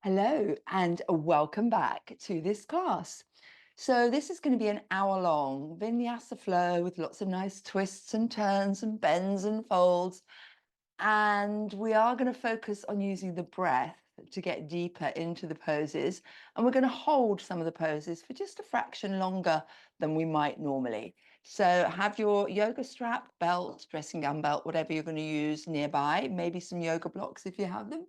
Hello and welcome back to this class. So this is going to be an hour-long Vinyasa flow with lots of nice twists and turns and bends and folds. And we are going to focus on using the breath to get deeper into the poses. And we're going to hold some of the poses for just a fraction longer than we might normally. So have your yoga strap, belt, dressing gown belt, whatever you're going to use nearby, maybe some yoga blocks if you have them.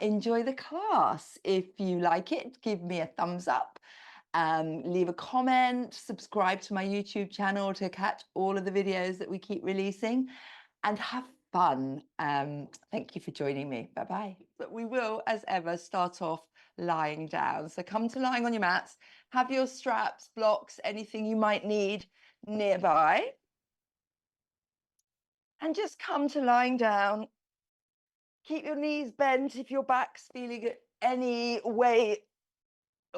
Enjoy the class. If you like it, give me a thumbs up, leave a comment, subscribe to my YouTube channel to catch all of the videos that we keep releasing, and have fun. Thank you for joining me. Bye-bye. But we will, as ever, start off lying down. So come to lying on your mats, have your straps, blocks, anything you might need nearby, and just come to lying down. Keep your knees bent if your back's feeling any way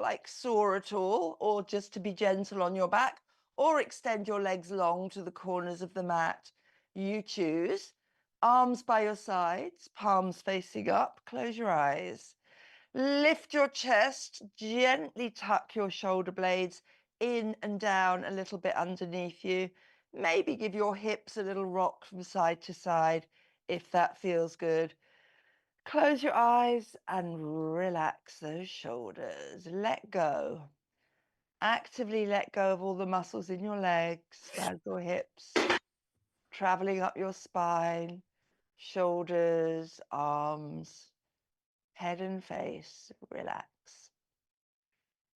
like sore at all, or just to be gentle on your back, or extend your legs long to the corners of the mat. You choose. Arms by your sides, palms facing up. Close your eyes. Lift your chest, gently tuck your shoulder blades in and down a little bit underneath you. Maybe give your hips a little rock from side to side if that feels good. Close your eyes and relax those shoulders. Let go. Actively let go of all the muscles in your legs and your hips, traveling up your spine, shoulders, arms, head and face. Relax.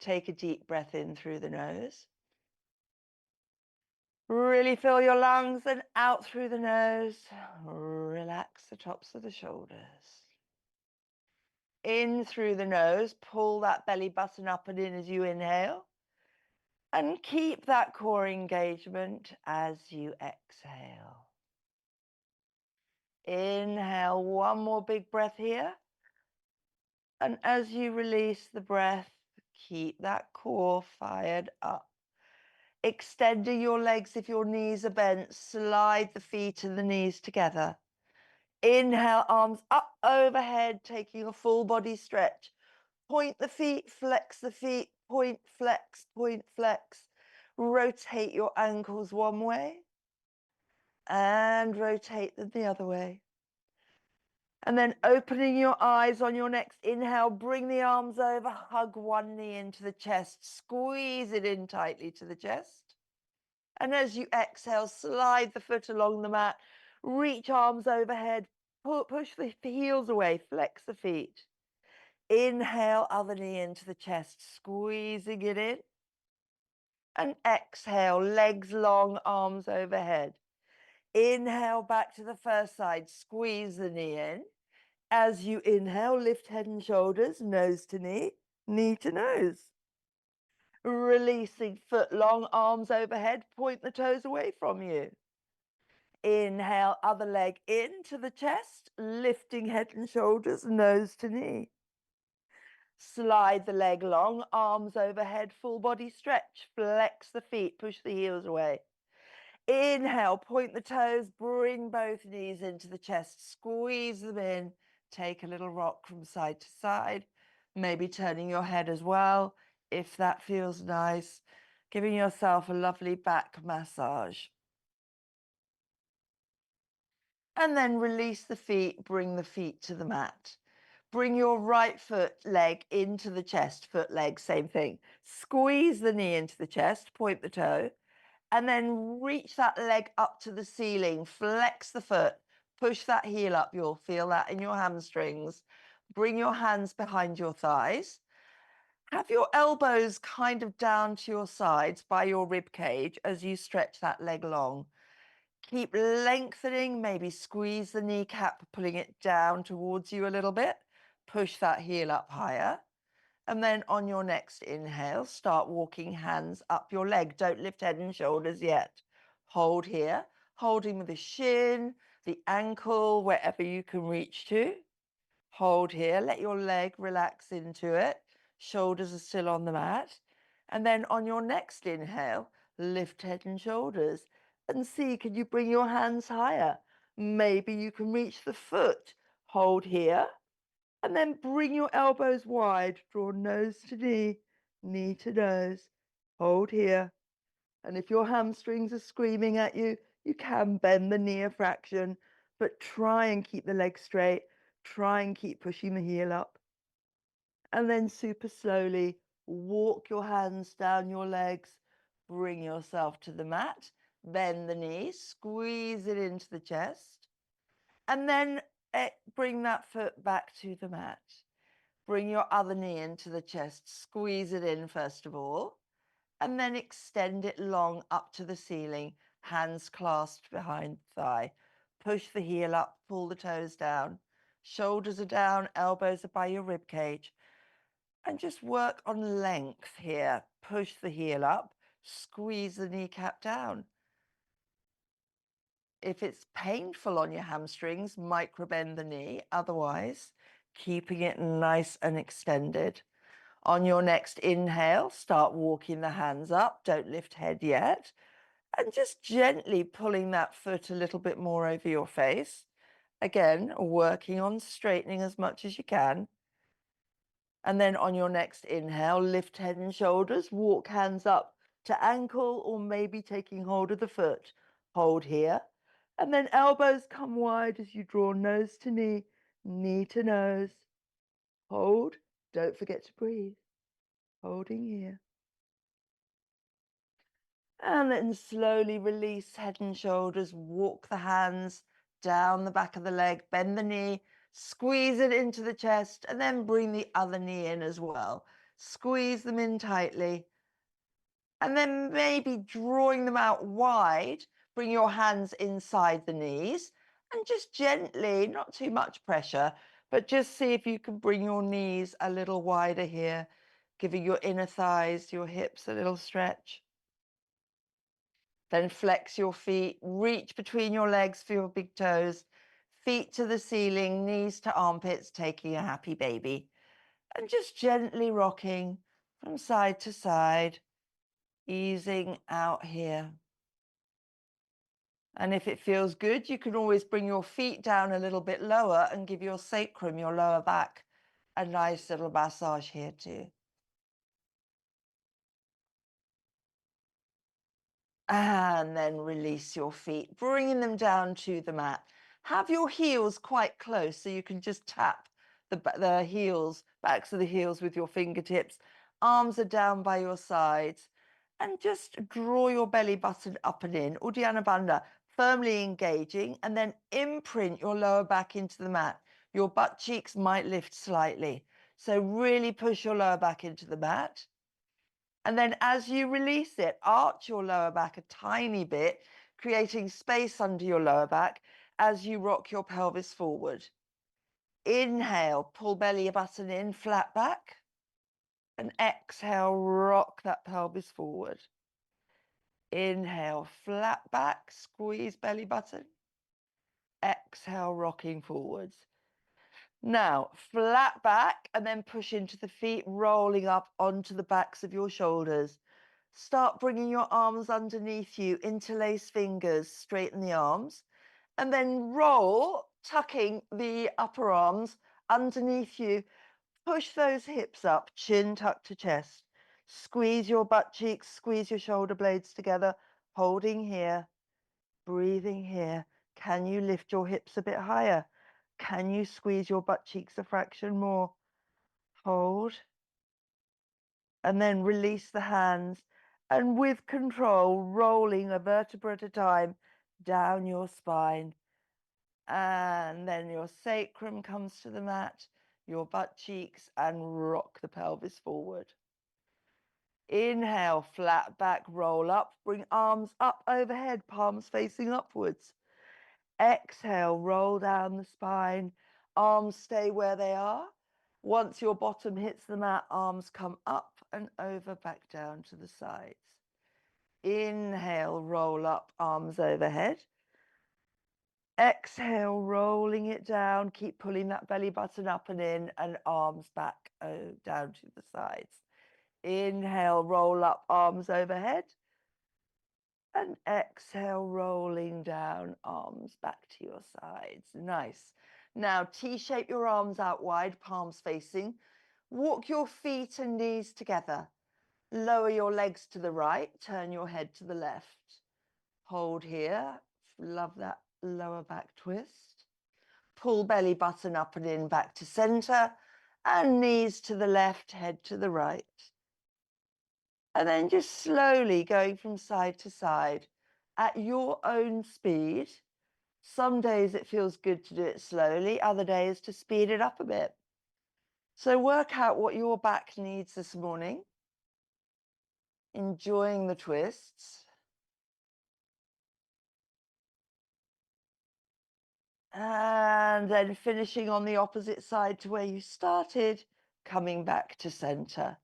Take a deep breath in through the nose. Really fill your lungs and out through the nose. Relax the tops of the shoulders. In through the nose, pull that belly button up and in as you inhale. And keep that core engagement as you exhale. Inhale, one more big breath here. And as you release the breath, keep that core fired up. Extending your legs if your knees are bent, slide the feet and the knees together. Inhale, arms up overhead, taking a full body stretch. Point the feet, flex the feet, point, flex, point, flex. Rotate your ankles one way and rotate them the other way. And then opening your eyes on your next inhale, bring the arms over, hug one knee into the chest, squeeze it in tightly to the chest. And as you exhale, slide the foot along the mat, reach arms overhead, push the heels away, flex the feet. Inhale, other knee into the chest, squeezing it in. And exhale, legs long, arms overhead. Inhale back to the first side, squeeze the knee in. As you inhale, lift head and shoulders, nose to knee to nose. Releasing foot long, arms overhead, point the toes away from you. Inhale, other leg into the chest, lifting head and shoulders, nose to knee. Slide the leg long, arms overhead, full body stretch. Flex the feet, push the heels away. Inhale, point the toes, bring both knees into the chest, squeeze them in. Take a little rock from side to side, maybe turning your head as well, if that feels nice. Giving yourself a lovely back massage. And then release the feet, bring the feet to the mat. Bring your right foot leg into the chest, foot leg, same thing. Squeeze the knee into the chest, point the toe, and then reach that leg up to the ceiling. Flex the foot, push that heel up. You'll feel that in your hamstrings. Bring your hands behind your thighs. Have your elbows kind of down to your sides by your rib cage as you stretch that leg long. Keep lengthening, maybe squeeze the kneecap, pulling it down towards you a little bit. Push that heel up higher. And then on your next inhale, start walking hands up your leg. Don't lift head and shoulders yet. Hold here, holding with the shin, the ankle, wherever you can reach to. Hold here, let your leg relax into it. Shoulders are still on the mat. And then on your next inhale, lift head and shoulders. And see, can you bring your hands higher? Maybe you can reach the foot. Hold here. And then bring your elbows wide, draw nose to knee to nose. Hold here. And if your hamstrings are screaming at you, you can bend the knee a fraction, but try and keep the leg straight. Try and keep pushing the heel up. And then super slowly, walk your hands down your legs, bring yourself to the mat, bend the knees, squeeze it into the chest, and then bring that foot back to the mat. Bring your other knee into the chest, squeeze it in first of all, and then extend it long up to the ceiling, hands clasped behind the thigh. Push the heel up, pull the toes down, shoulders are down, elbows are by your rib cage. And just work on length here. Push the heel up, squeeze the kneecap down. If it's painful on your hamstrings, micro-bend the knee. Otherwise, keeping it nice and extended. On your next inhale, start walking the hands up. Don't lift head yet. And just gently pulling that foot a little bit more over your face. Again, working on straightening as much as you can. And then on your next inhale, lift head and shoulders, walk hands up to ankle or maybe taking hold of the foot. Hold here. And then elbows come wide as you draw nose to knee to nose. Hold. Don't forget to breathe. Holding here. And then slowly release head and shoulders. Walk the hands down the back of the leg. Bend the knee. Squeeze it into the chest. And then bring the other knee in as well. Squeeze them in tightly. And then maybe drawing them out wide. Bring your hands inside the knees. And just gently, not too much pressure, but just see if you can bring your knees a little wider here. Giving your inner thighs, your hips a little stretch. Then flex your feet, reach between your legs for your big toes, feet to the ceiling, knees to armpits, taking a happy baby. And just gently rocking from side to side, easing out here. And if it feels good, you can always bring your feet down a little bit lower and give your sacrum, your lower back, a nice little massage here too. And then release your feet, bringing them down to the mat. Have your heels quite close so you can just tap the heels, backs of the heels with your fingertips. Arms are down by your sides. And just draw your belly button up and in, Uddiyana Bandha, firmly engaging, and then imprint your lower back into the mat. Your butt cheeks might lift slightly. So really push your lower back into the mat. And then as you release it, arch your lower back a tiny bit, creating space under your lower back as you rock your pelvis forward. Inhale, pull belly button in, flat back. And exhale, rock that pelvis forward. Inhale, flat back, squeeze belly button. Exhale, rocking forwards. Now, flat back and then push into the feet, rolling up onto the backs of your shoulders. Start bringing your arms underneath you, interlace fingers, straighten the arms, and then roll, tucking the upper arms underneath you. Push those hips up, chin tucked to chest. Squeeze your butt cheeks, squeeze your shoulder blades together, holding here, breathing here. Can you lift your hips a bit higher? Can you squeeze your butt cheeks a fraction more? Hold. And then release the hands. And with control, rolling a vertebra at a time down your spine. And then your sacrum comes to the mat, your butt cheeks, and rock the pelvis forward. Inhale, flat back, roll up, bring arms up overhead, palms facing upwards. Exhale, roll down the spine, arms stay where they are. Once your bottom hits the mat, arms come up and over, back down to the sides. Inhale, roll up, arms overhead. Exhale, rolling it down. Keep pulling that belly button up and in, and arms back down to the sides. Inhale, roll up, arms overhead. And exhale, rolling down, arms back to your sides. Nice. Now, T-shape your arms out wide, palms facing. Walk your feet and knees together. Lower your legs to the right, turn your head to the left. Hold here. Love that lower back twist. Pull belly button up and in, back to center. And knees to the left, head to the right. And then just slowly going from side to side at your own speed. Some days it feels good to do it slowly, other days to speed it up a bit. So work out what your back needs this morning. Enjoying the twists. And then finishing on the opposite side to where you started, coming back to center.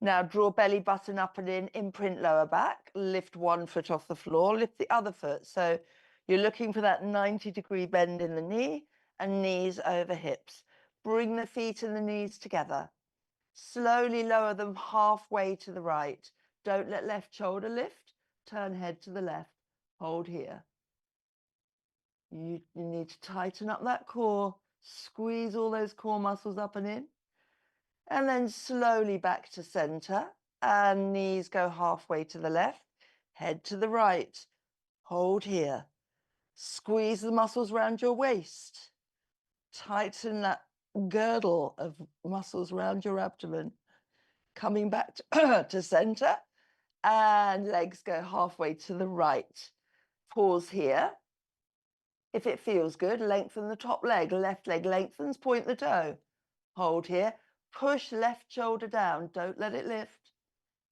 Now draw belly button up and in, imprint lower back, lift one foot off the floor, lift the other foot. So you're looking for that 90-degree bend in the knee and knees over hips. Bring the feet and the knees together. Slowly lower them halfway to the right. Don't let left shoulder lift. Turn head to the left. Hold here. You need to tighten up that core. Squeeze all those core muscles up and in. And then slowly back to center. And knees go halfway to the left. Head to the right. Hold here. Squeeze the muscles around your waist. Tighten that girdle of muscles around your abdomen. Coming back to center. And legs go halfway to the right. Pause here. If it feels good, lengthen the top leg. Left leg lengthens, point the toe. Hold here. Push left shoulder down. Don't let it lift.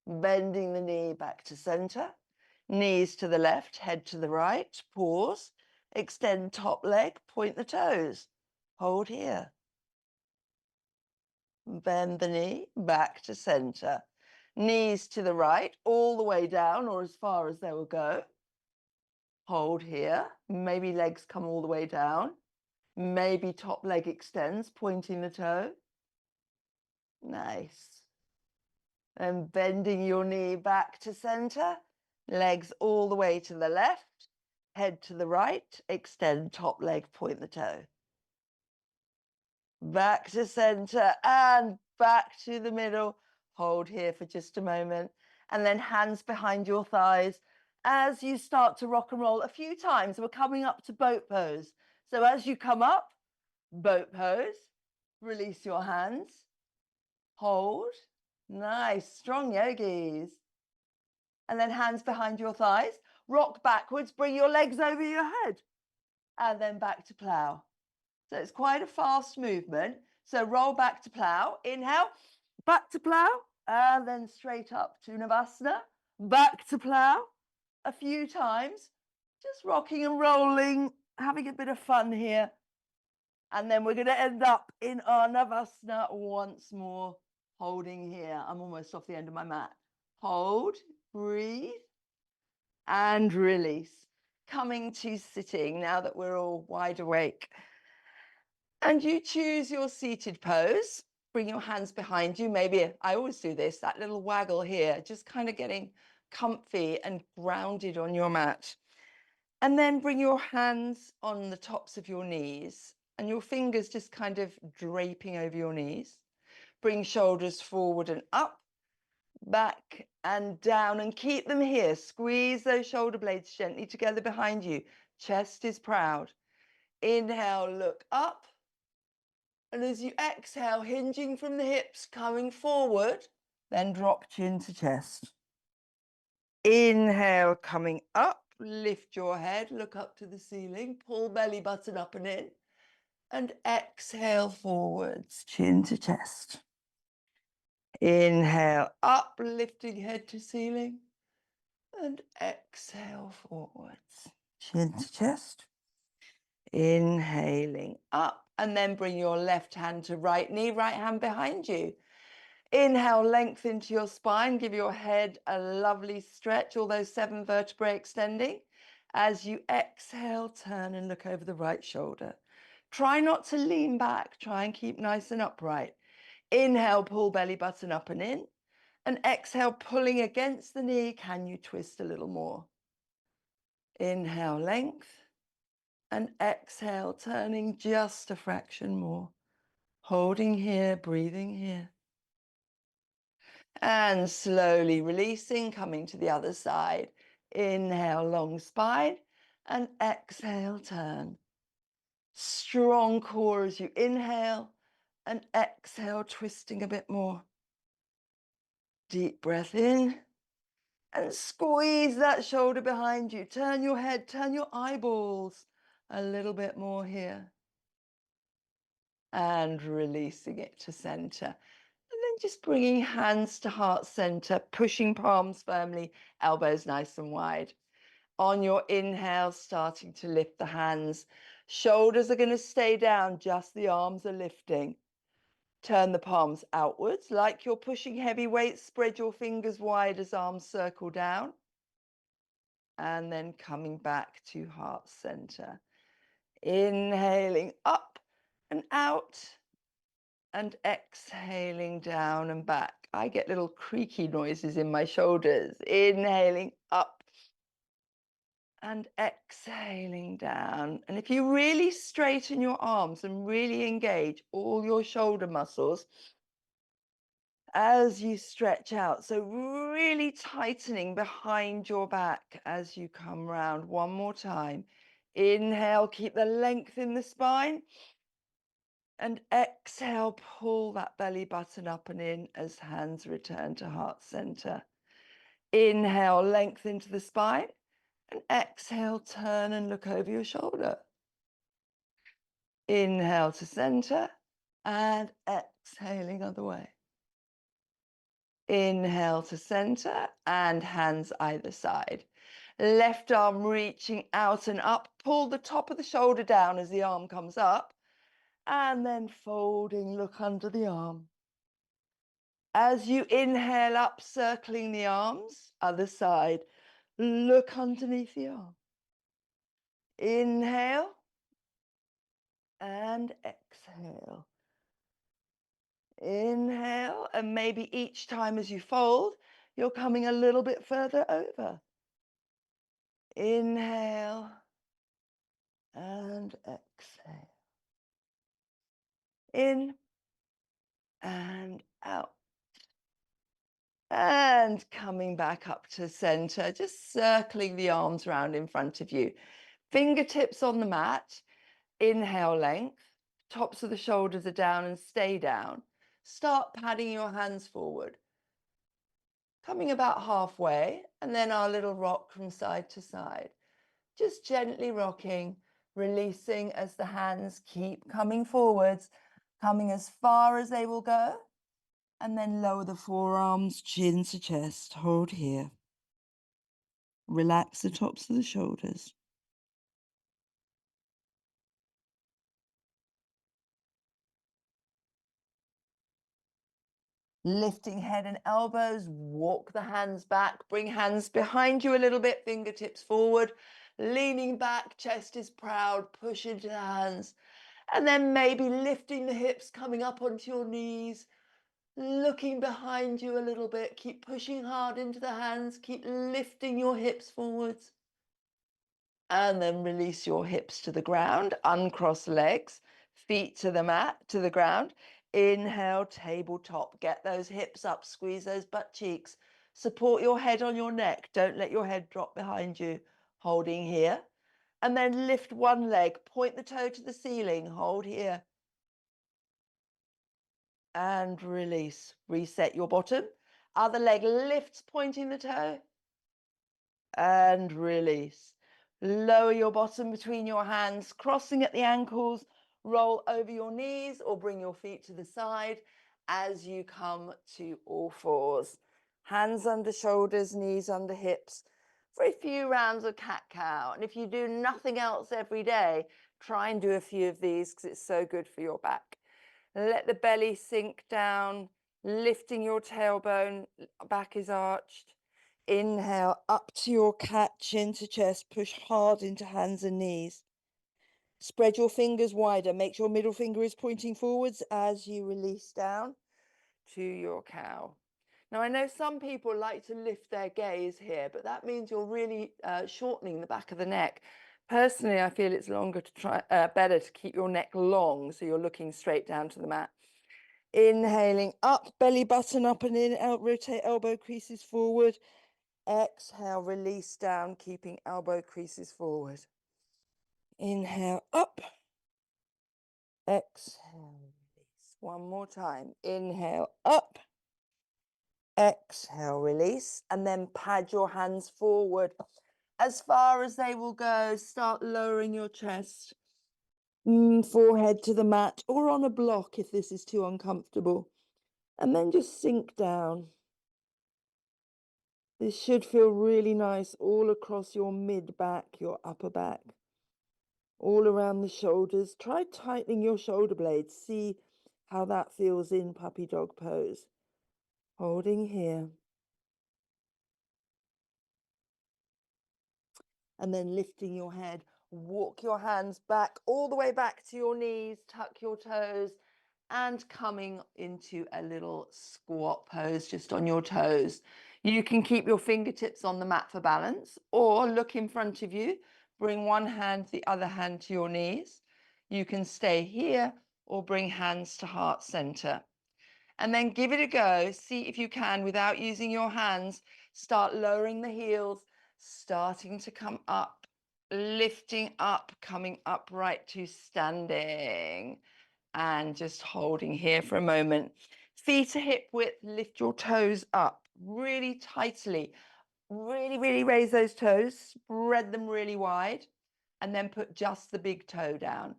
Bending the knee back to center. Knees to the left, head to the right. Pause. Extend top leg, point the toes. Hold here. Bend the knee back to center. Knees to the right, all the way down or as far as they will go. Hold here. Maybe legs come all the way down. Maybe top leg extends, pointing the toe. Nice. And bending your knee back to center. Legs all the way to the left. Head to the right. Extend top leg, point the toe. Back to center and back to the middle. Hold here for just a moment. And then hands behind your thighs. As you start to rock and roll a few times, we're coming up to boat pose. So as you come up, boat pose, release your hands, hold, nice, strong yogis. And then hands behind your thighs, rock backwards, bring your legs over your head, and then back to plow. So it's quite a fast movement. So roll back to plow, inhale, back to plow, and then straight up to Navasana, back to plow a few times, just rocking and rolling, having a bit of fun here. And then we're going to end up in our Navasana once more, holding here. I'm almost off the end of my mat. Hold, breathe, and release. Coming to sitting now that we're all wide awake. And you choose your seated pose. Bring your hands behind you. Maybe, I always do this, that little waggle here, just kind of getting comfy and grounded on your mat. And then bring your hands on the tops of your knees and your fingers just kind of draping over your knees. Bring shoulders forward and up, back and down, and keep them here. Squeeze those shoulder blades gently together behind you. Chest is proud. Inhale, look up. And as you exhale, hinging from the hips, coming forward, then drop chin to chest. Inhale, coming up, lift your head, look up to the ceiling, pull belly button up and in, and exhale forwards, chin to chest. Inhale, up, lifting head to ceiling, and exhale forwards, chin to chest. Inhaling up, and then bring your left hand to right knee, right hand behind you. Inhale, lengthen to your spine, give your head a lovely stretch, all those 7 vertebrae extending. As you exhale, turn and look over the right shoulder. Try not to lean back, try and keep nice and upright. Inhale, pull belly button up and in, and exhale, pulling against the knee. Can you twist a little more? Inhale, length. And exhale, turning just a fraction more. Holding here, breathing here. And slowly releasing, coming to the other side. Inhale, long spine. And exhale, turn. Strong core as you inhale. And exhale, twisting a bit more. Deep breath in. And squeeze that shoulder behind you. Turn your head, turn your eyeballs a little bit more here. And releasing it to center. And then just bringing hands to heart center, pushing palms firmly, elbows nice and wide. On your inhale, starting to lift the hands. Shoulders are going to stay down, just the arms are lifting. Turn the palms outwards like you're pushing heavy weights. Spread your fingers wide as arms circle down. And then coming back to heart center. Inhaling up and out. And exhaling down and back. I get little creaky noises in my shoulders. Inhaling up and exhaling down. And if you really straighten your arms and really engage all your shoulder muscles as you stretch out, so really tightening behind your back as you come round. One more time. Inhale, keep the length in the spine. And exhale, pull that belly button up and in as hands return to heart center. Inhale, length into the spine. And exhale, turn and look over your shoulder. Inhale to center. And exhaling other way. Inhale to center and hands either side. Left arm reaching out and up. Pull the top of the shoulder down as the arm comes up. And then folding, look under the arm. As you inhale up, circling the arms, other side, look underneath the arm. Inhale and exhale. Inhale, and maybe each time as you fold, you're coming a little bit further over. Inhale and exhale. In and out. And coming back up to center, just circling the arms round in front of you. Fingertips on the mat. Inhale, length. Tops of the shoulders are down and stay down. Start padding your hands forward. Coming about halfway, and then our little rock from side to side. Just gently rocking, releasing as the hands keep coming forwards, coming as far as they will go. And then lower the forearms, chin to chest. Hold here. Relax the tops of the shoulders. Lifting head and elbows, walk the hands back, bring hands behind you a little bit, fingertips forward, leaning back, chest is proud, push into the hands, and then maybe lifting the hips, coming up onto your knees, looking behind you a little bit, keep pushing hard into the hands, keep lifting your hips forwards, and then release your hips to the ground, uncross legs, feet to the mat, to the ground. Inhale, tabletop. Get those hips up, squeeze those butt cheeks. Support your head on your neck. Don't let your head drop behind you. Holding here. And then lift one leg, point the toe to the ceiling, hold here. And release. Reset your bottom. Other leg lifts, pointing the toe. And release. Lower your bottom between your hands, crossing at the ankles, roll over your knees or bring your feet to the side as you come to all fours. Hands under shoulders, knees under hips for a few rounds of cat-cow. And if you do nothing else every day, try and do a few of these because it's so good for your back. Let the belly sink down, lifting your tailbone, back is arched. Inhale, up to your cat, chin to chest, push hard into hands and knees. Spread your fingers wider, make sure middle finger is pointing forwards as you release down to your cow. Now, I know some people like to lift their gaze here, but that means you're really shortening the back of the neck. Personally, I feel it's better to keep your neck long, so you're looking straight down to the mat. Inhaling up, belly button up and in, rotate elbow creases forward. Exhale, release down, keeping elbow creases forward. Inhale up. Exhale, release. One more time. Inhale up. Exhale, release. And then pad your hands forward as far as they will go. Start lowering your chest. Forehead to the mat or on a block if this is too uncomfortable. And then just sink down. This should feel really nice all across your mid back, your upper back, all around the shoulders. Try tightening your shoulder blades. See how that feels in puppy dog pose. Holding here. And then lifting your head. Walk your hands back, all the way back to your knees. Tuck your toes. And coming into a little squat pose just on your toes. You can keep your fingertips on the mat for balance or look in front of you. Bring one hand, the other hand to your knees. You can stay here or bring hands to heart center. And then give it a go. See if you can, without using your hands, start lowering the heels, starting to come up, lifting up, coming upright to standing. And just holding here for a moment. Feet to hip width, lift your toes up really tightly. Really, really raise those toes, spread them really wide, and then put just the big toe down.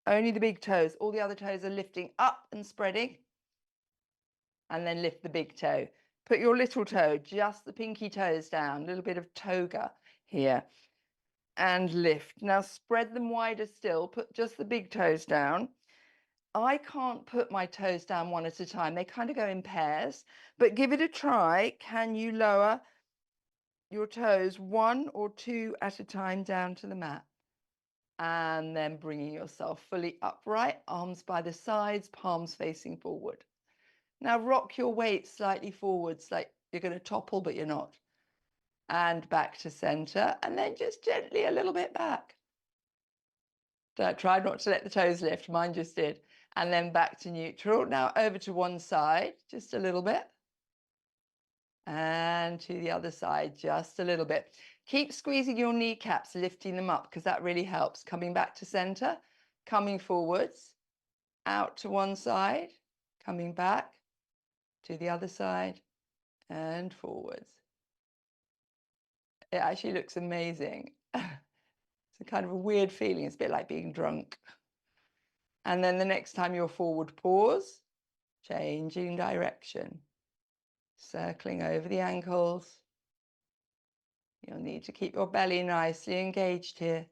Only the big toes. All the other toes are lifting up and spreading. And then lift the big toe. Put your little toe, just the pinky toes down, a little bit of toga here. And lift. Now spread them wider still. Put just the big toes down. I can't put my toes down one at a time. They kind of go in pairs, but give it a try. Can you lower your toes one or two at a time down to the mat? And then bringing yourself fully upright, arms by the sides, palms facing forward. Now rock your weight slightly forwards, like you're going to topple, but you're not. And back to center, and then just gently a little bit back. Try not to let the toes lift. Mine just did. And then back to neutral. Now over to one side, just a little bit. And to the other side, just a little bit. Keep squeezing your kneecaps, lifting them up, because that really helps. Coming back to center, coming forwards, out to one side, coming back to the other side, and forwards. It actually looks amazing. It's a kind of a weird feeling. It's a bit like being drunk. And then the next time you're forward, pause, changing direction, circling over the ankles. You'll need to keep your belly nicely engaged here.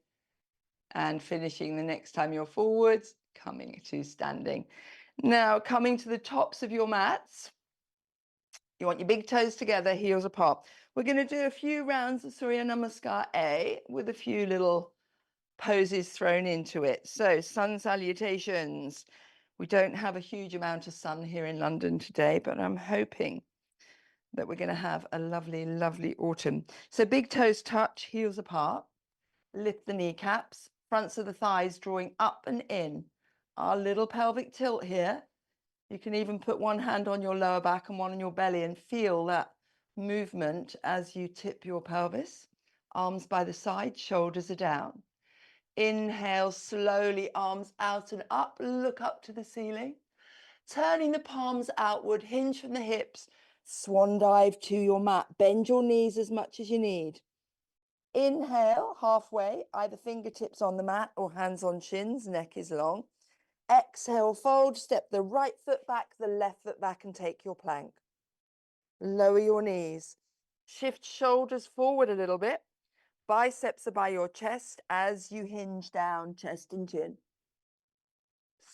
And finishing the next time you're forwards, coming to standing. Now, coming to the tops of your mats, you want your big toes together, heels apart. We're going to do a few rounds of Surya Namaskar A with a few little poses thrown into it. So, sun salutations. We don't have a huge amount of sun here in London today, but I'm hoping that we're going to have a lovely, lovely autumn. So big toes touch, heels apart. Lift the kneecaps, fronts of the thighs drawing up and in. Our little pelvic tilt here. You can even put one hand on your lower back and one on your belly and feel that movement as you tip your pelvis. Arms by the side, shoulders are down. Inhale slowly, arms out and up, look up to the ceiling. Turning the palms outward, hinge from the hips, swan dive to your mat. Bend your knees as much as you need. Inhale, halfway, either fingertips on the mat or hands on shins, neck is long. Exhale, fold, step the right foot back, the left foot back and take your plank. Lower your knees. Shift shoulders forward a little bit. Biceps are by your chest as you hinge down, chest and chin.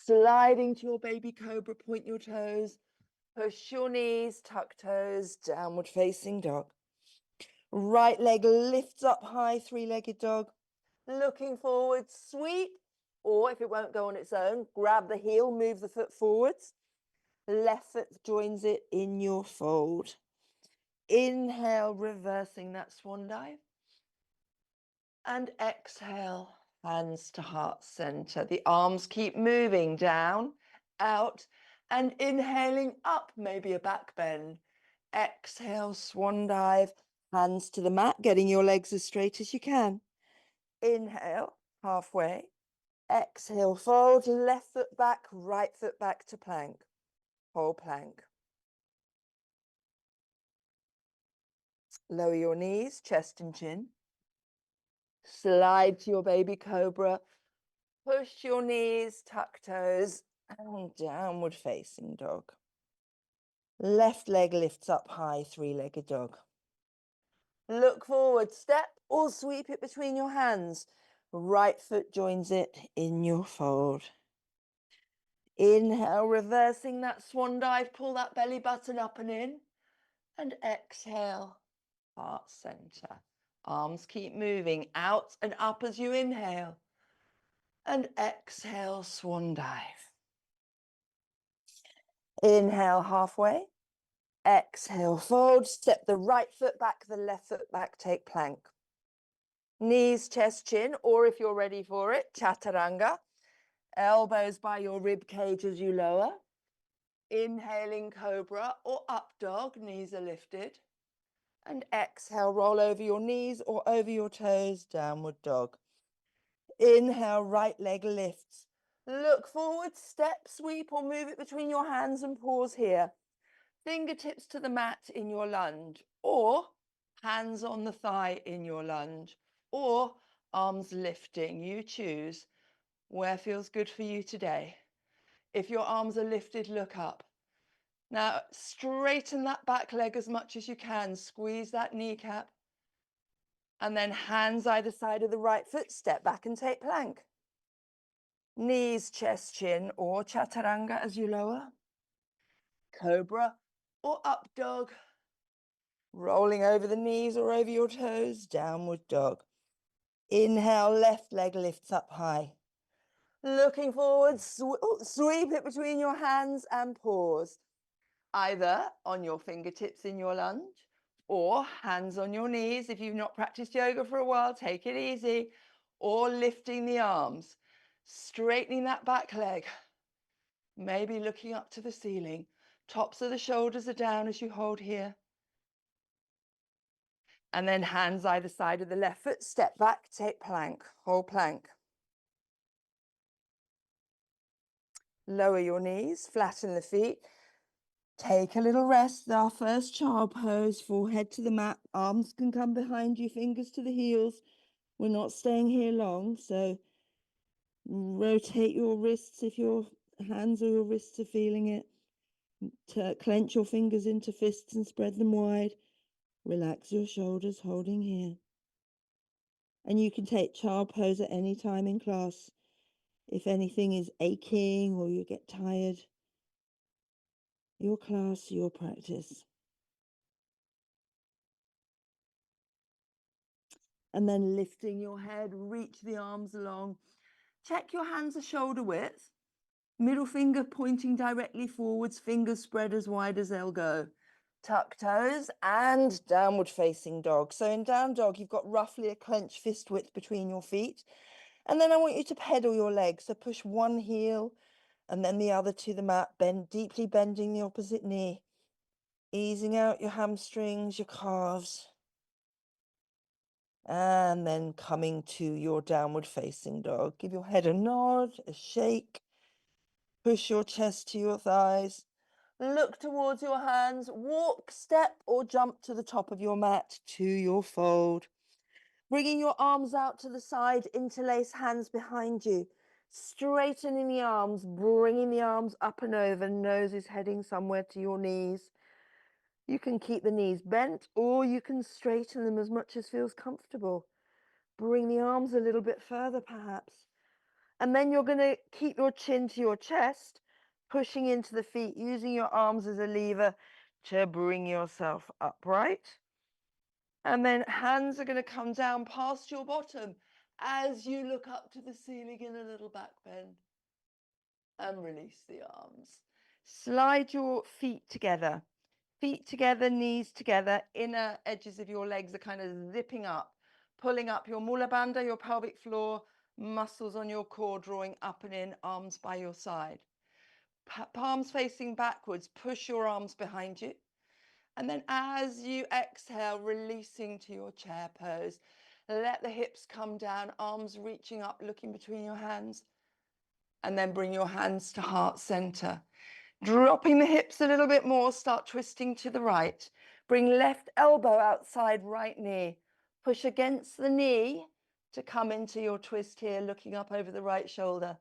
Sliding to your baby cobra, point your toes. Push your knees, tuck toes, downward facing dog. Right leg lifts up high, three-legged dog. Looking forward, sweep. Or if it won't go on its own, grab the heel, move the foot forwards. Left foot joins it in your fold. Inhale, reversing that swan dive. And exhale, hands to heart center. The arms keep moving down, out, and inhaling up, maybe a back bend. Exhale, swan dive, hands to the mat, getting your legs as straight as you can. Inhale, halfway. Exhale, fold, left foot back, right foot back to plank. Whole plank. Lower your knees, chest and chin. Slide to your baby cobra. Push your knees, tuck toes, and downward facing dog. Left leg lifts up high, three-legged dog. Look forward, step or sweep it between your hands. Right foot joins it in your fold. Inhale, reversing that swan dive, pull that belly button up and in. And exhale, heart center. Arms keep moving out and up as you inhale. And exhale, swan dive. Inhale, halfway. Exhale, fold. Step the right foot back, the left foot back, take plank. Knees, chest, chin, or if you're ready for it, chaturanga. Elbows by your rib cage as you lower. Inhaling cobra or up dog, knees are lifted. And exhale, roll over your knees or over your toes, downward dog. Inhale, right leg lifts. Look forward, step, sweep, or move it between your hands and pause here. Fingertips to the mat in your lunge, or hands on the thigh in your lunge, or arms lifting. You choose where feels good for you today. If your arms are lifted, look up. Now, straighten that back leg as much as you can. Squeeze that kneecap. And then hands either side of the right foot, step back and take plank. Knees, chest, chin, or chaturanga as you lower. Cobra or up dog. Rolling over the knees or over your toes, downward dog. Inhale, left leg lifts up high. Looking forward, sweep it between your hands and pause. Either on your fingertips in your lunge or hands on your knees. If you've not practiced yoga for a while, take it easy. Or lifting the arms, straightening that back leg. Maybe looking up to the ceiling. Tops of the shoulders are down as you hold here. And then hands either side of the left foot, step back, take plank, whole plank. Lower your knees, flatten the feet. Take a little rest. Our first child pose, forehead to the mat. Arms can come behind you, fingers to the heels. We're not staying here long, so rotate your wrists if your hands or your wrists are feeling it. Clench your fingers into fists and spread them wide. Relax your shoulders, holding here. And you can take child pose at any time in class. If anything is aching or you get tired, your class, your practice. And then lifting your head, reach the arms along. Check your hands are shoulder width. Middle finger pointing directly forwards, fingers spread as wide as they'll go. Tuck toes and downward facing dog. So in down dog, you've got roughly a clenched fist width between your feet. And then I want you to pedal your legs. So push one heel and then the other to the mat, deeply bending the opposite knee. Easing out your hamstrings, your calves. And then coming to your downward facing dog. Give your head a nod, a shake. Push your chest to your thighs. Look towards your hands. Walk, step, or jump to the top of your mat to your fold. Bringing your arms out to the side, interlace hands behind you. Straightening the arms, bringing the arms up and over. Nose is heading somewhere to your knees. You can keep the knees bent or you can straighten them as much as feels comfortable. Bring the arms a little bit further perhaps. And then you're going to keep your chin to your chest, pushing into the feet, using your arms as a lever to bring yourself upright. And then hands are going to come down past your bottom as you look up to the ceiling in a little back bend. And release the arms. Slide your feet together. Feet together, knees together, inner edges of your legs are kind of zipping up, pulling up your mula bandha, your pelvic floor, muscles on your core, drawing up and in, arms by your side. Palms facing backwards, push your arms behind you. And then as you exhale, releasing to your chair pose, let the hips come down, arms reaching up, looking between your hands. And then bring your hands to heart center. Dropping the hips a little bit more, start twisting to the right. Bring left elbow outside right knee. Push against the knee to come into your twist here, looking up over the right shoulder.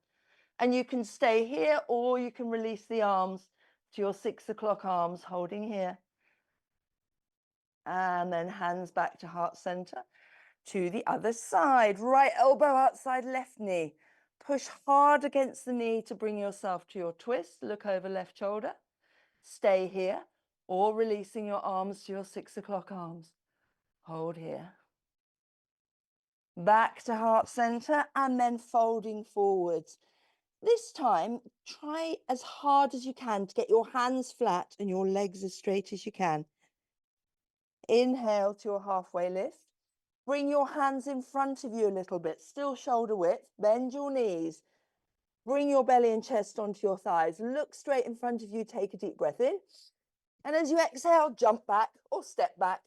And you can stay here or you can release the arms to your 6 o'clock arms, holding here. And then hands back to heart center. To the other side, right elbow outside left knee. Push hard against the knee to bring yourself to your twist. Look over left shoulder. Stay here or releasing your arms to your 6 o'clock arms. Hold here. Back to heart center and then folding forwards. This time, try as hard as you can to get your hands flat and your legs as straight as you can. Inhale to your halfway lift. Bring your hands in front of you a little bit, still shoulder width. Bend your knees. Bring your belly and chest onto your thighs. Look straight in front of you. Take a deep breath in. And as you exhale, jump back or step back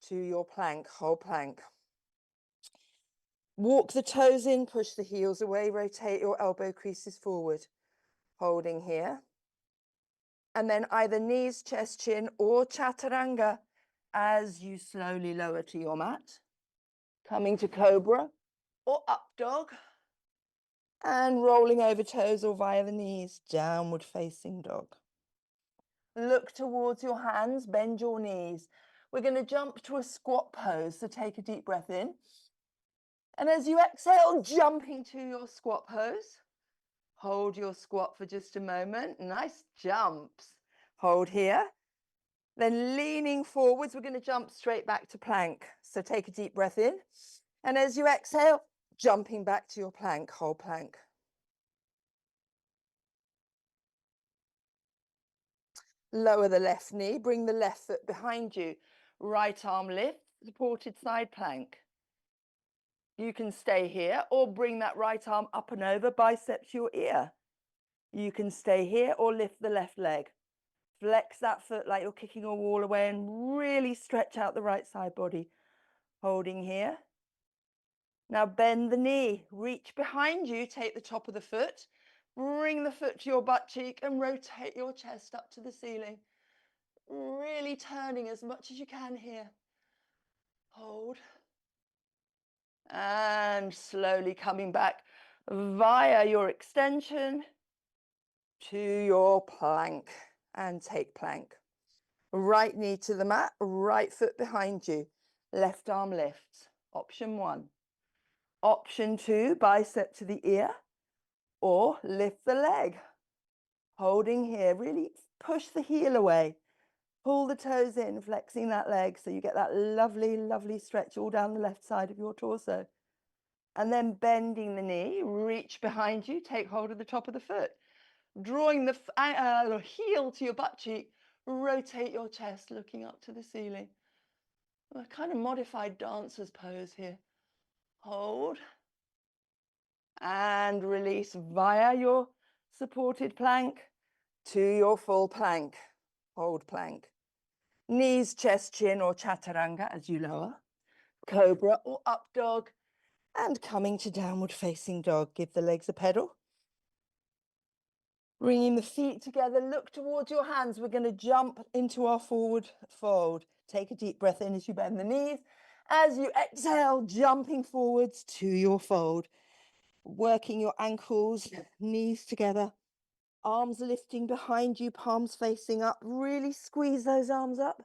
to your plank, whole plank. Walk the toes in, push the heels away, rotate your elbow creases forward, holding here. And then either knees, chest, chin, or chaturanga as you slowly lower to your mat. Coming to cobra or up dog. And rolling over toes or via the knees, downward facing dog. Look towards your hands, bend your knees. We're going to jump to a squat pose, so take a deep breath in. And as you exhale, jumping to your squat pose. Hold your squat for just a moment. Nice jumps. Hold here. Then leaning forwards, we're going to jump straight back to plank. So take a deep breath in. And as you exhale, jumping back to your plank, whole plank. Lower the left knee, bring the left foot behind you. Right arm lift, supported side plank. You can stay here or bring that right arm up and over, biceps your ear. You can stay here or lift the left leg. Flex that foot like you're kicking a wall away and really stretch out the right side body. Holding here. Now bend the knee, reach behind you, take the top of the foot, bring the foot to your butt cheek and rotate your chest up to the ceiling. Really turning as much as you can here. Hold. And slowly coming back via your extension to your plank. And take plank. Right knee to the mat, right foot behind you. Left arm lifts. Option 1. Option 2, bicep to the ear. Or lift the leg. Holding here, really push the heel away. Pull the toes in, flexing that leg so you get that lovely, lovely stretch all down the left side of your torso. And then bending the knee, reach behind you, take hold of the top of the foot. Drawing the heel to your butt cheek, rotate your chest, looking up to the ceiling. A kind of modified dancer's pose here. Hold. And release via your supported plank to your full plank. Hold plank. Knees, chest, chin, or chaturanga as you lower. Cobra or up dog. And coming to downward facing dog. Give the legs a pedal. Bringing the feet together, look towards your hands. We're going to jump into our forward fold. Take a deep breath in as you bend the knees. As you exhale, jumping forwards to your fold. Working your ankles, knees together. Arms lifting behind you, palms facing up. Really squeeze those arms up.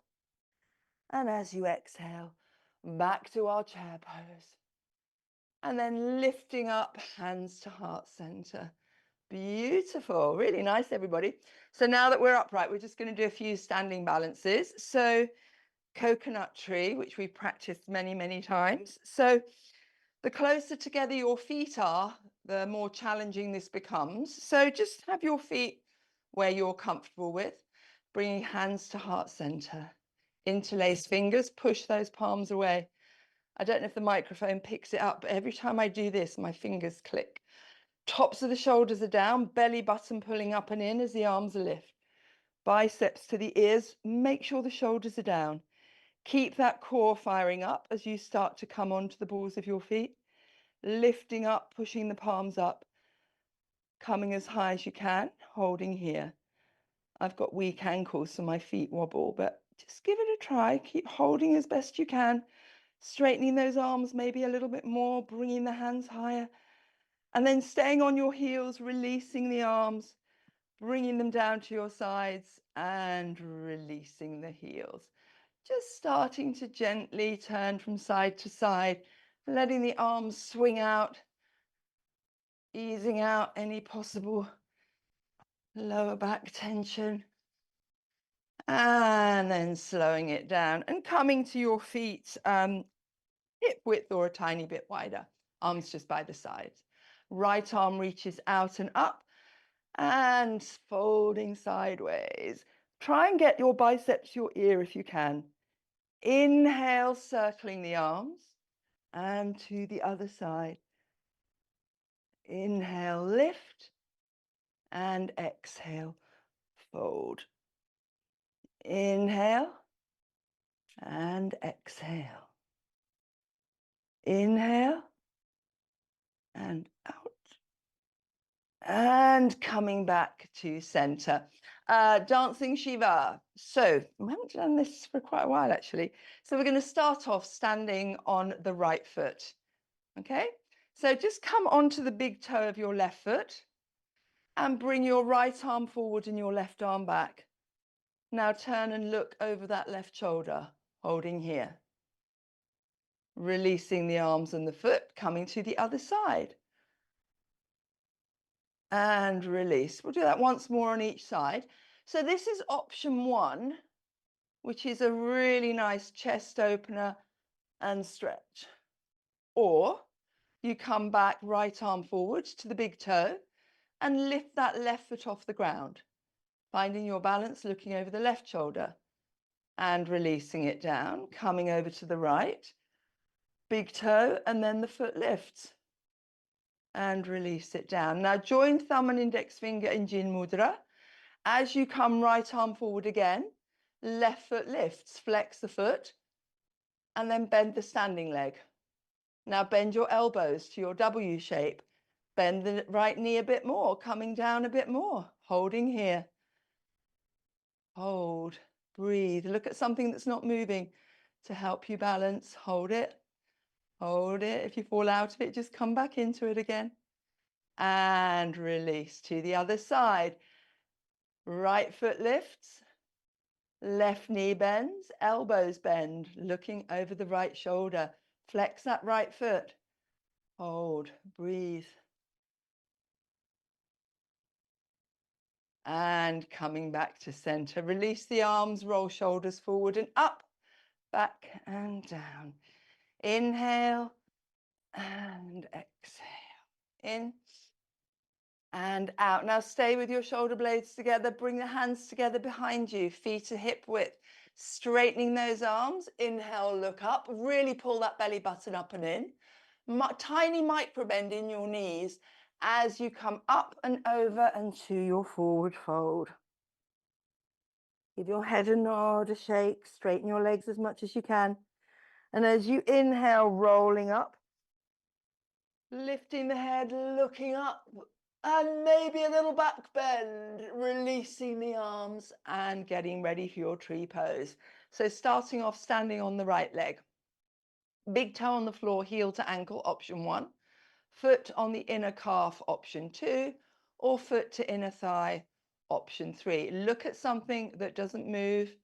And as you exhale, back to our chair pose. And then lifting up, hands to heart center. Beautiful. Really nice, everybody. So now that we're upright, we're just going to do a few standing balances. So coconut tree, which we've practiced many, many times. So the closer together your feet are, the more challenging this becomes. So just have your feet where you're comfortable with. Bringing hands to heart center. Interlace fingers, push those palms away. I don't know if the microphone picks it up, but every time I do this, my fingers click. Tops of the shoulders are down, belly button pulling up and in as the arms are lift. Biceps to the ears, make sure the shoulders are down. Keep that core firing up as you start to come onto the balls of your feet. Lifting up, pushing the palms up. Coming as high as you can, holding here. I've got weak ankles, so my feet wobble, but just give it a try. Keep holding as best you can. Straightening those arms maybe a little bit more, bringing the hands higher. And then staying on your heels, releasing the arms, bringing them down to your sides and releasing the heels. Just starting to gently turn from side to side, letting the arms swing out, easing out any possible lower back tension. And then slowing it down and coming to your feet, hip width or a tiny bit wider, arms just by the sides. Right arm reaches out and up and folding sideways. Try and get your biceps to your ear if you can. Inhale, circling the arms and to the other side. Inhale, lift and exhale, fold. Inhale and exhale. Inhale and out. And coming back to center. Dancing Shiva. So we haven't done this for quite a while, actually. So we're going to start off standing on the right foot. Okay? So just come onto the big toe of your left foot and bring your right arm forward and your left arm back. Now turn and look over that left shoulder, holding here. Releasing the arms and the foot, coming to the other side. And release. We'll do that once more on each side. So this is option one, which is a really nice chest opener and stretch. Or you come back, right arm forward to the big toe and lift that left foot off the ground, finding your balance, looking over the left shoulder and releasing it down, coming over to the right, big toe, and then the foot lifts and release it down. Now join thumb and index finger in Jin Mudra. As you come right arm forward again, left foot lifts, flex the foot, and then bend the standing leg. Now bend your elbows to your W shape. Bend the right knee a bit more, coming down a bit more, holding here. Hold, breathe. Look at something that's not moving to help you balance. Hold it, hold it. If you fall out of it, just come back into it again. And release to the other side. Right foot lifts. Left knee bends, elbows bend, looking over the right shoulder. Flex that right foot. Hold, breathe. And coming back to center. Release the arms, roll shoulders forward and up, back and down. Inhale and exhale. In and out. Now stay with your shoulder blades together. Bring the hands together behind you. Feet to hip width. Straightening those arms. Inhale, look up. Really pull that belly button up and in. Tiny micro bend in your knees as you come up and over and to your forward fold. Give your head a nod, a shake. Straighten your legs as much as you can. And as you inhale, rolling up. Lifting the head, looking up. And maybe a little back bend, releasing the arms and getting ready for your tree pose. So starting off standing on the right leg. Big toe on the floor, heel to ankle, option one. Foot on the inner calf, option two. Or foot to inner thigh, option three. Look at something that doesn't move